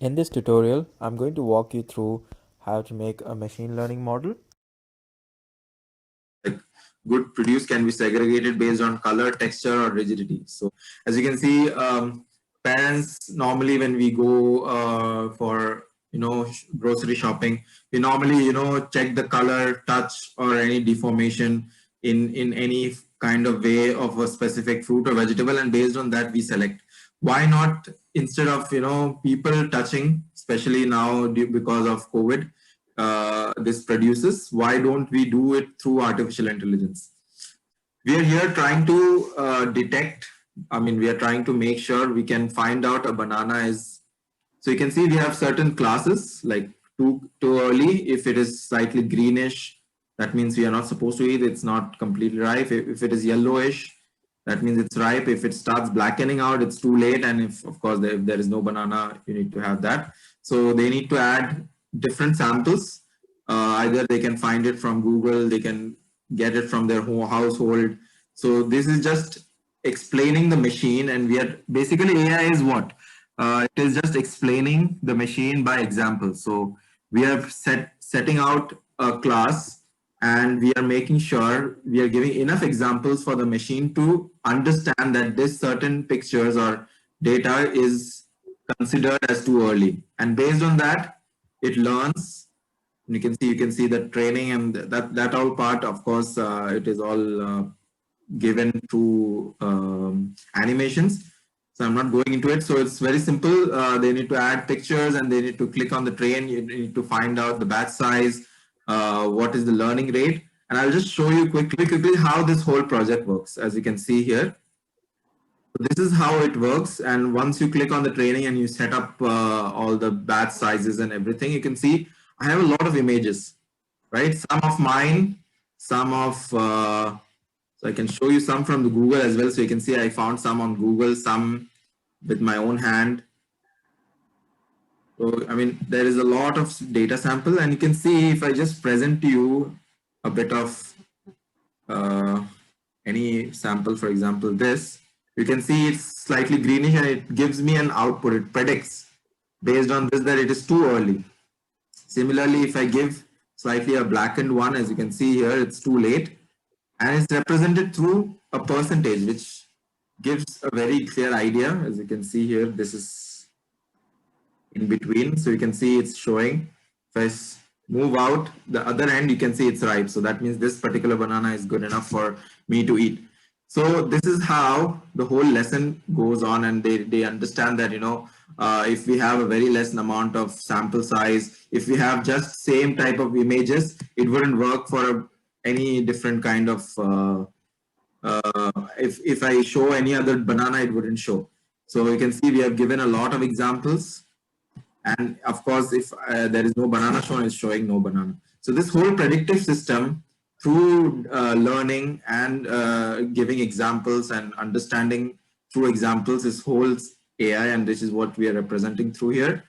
In this tutorial, I'm going to walk you through how to make a machine learning model. Like good produce can be segregated based on color, texture, or rigidity. So as you can see, parents normally when we go for grocery shopping, we normally check the color, touch, or any deformation in any kind of way of a specific fruit or vegetable, and based on that we select. Why not, instead of people touching, especially now because of COVID, this produces, why don't we do it through artificial intelligence? We are here trying to detect, we are trying to make sure we can find out a banana is, so you can see we have certain classes like too early. If it is slightly greenish, that means we are not supposed to eat. It's not completely ripe. If it is yellowish, that means it's ripe. If it starts blackening out, it's too late. And if, of course, if there is no banana, you need to have that. So they need to add different samples. Either they can find it from Google, they can get it from their household. So this is just explaining the machine, and we are basically, AI is what? It is just explaining the machine by example. So we are setting out a class, and we are making sure we are giving enough examples for the machine to understand that this certain pictures or data is considered as too early. And based on that, it learns. You can see the training, and that all part, of course, it is all given through animations. So I'm not going into it. So it's very simple. They need to add pictures, and they need to click on the train. You need to find out the batch size, what is the learning rate. And I'll just show you quickly how this whole project works. As you can see here, this is how it works. And once you click on the training and you set up all the batch sizes and everything, you can see I have a lot of images, right? Some of mine, some of so I can show you some from the Google as well. So you can see I found some on Google, some with my own hand. So, there is a lot of data sample, and you can see if I just present to you a bit of uh, any sample, for example, this, you can see it's slightly greenish, and it gives me an output. It predicts based on this that it is too early. Similarly, if I give slightly a blackened one, as you can see here, it's too late. And it's represented through a percentage, which gives a very clear idea. As you can see here, this is in between. So you can see it's showing. If I move out the other end, you can see it's ripe. So that means this particular banana is good enough for me to eat. So this is how the whole lesson goes on, and they understand that, if we have a very less amount of sample size, if we have just same type of images, it wouldn't work for any different kind of if I show any other banana, it wouldn't show. So you can see we have given a lot of examples, and of course, if there is no banana shown, it's showing no banana. So this whole predictive system, through learning and giving examples and understanding through examples, is whole AI, and this is what we are representing through here.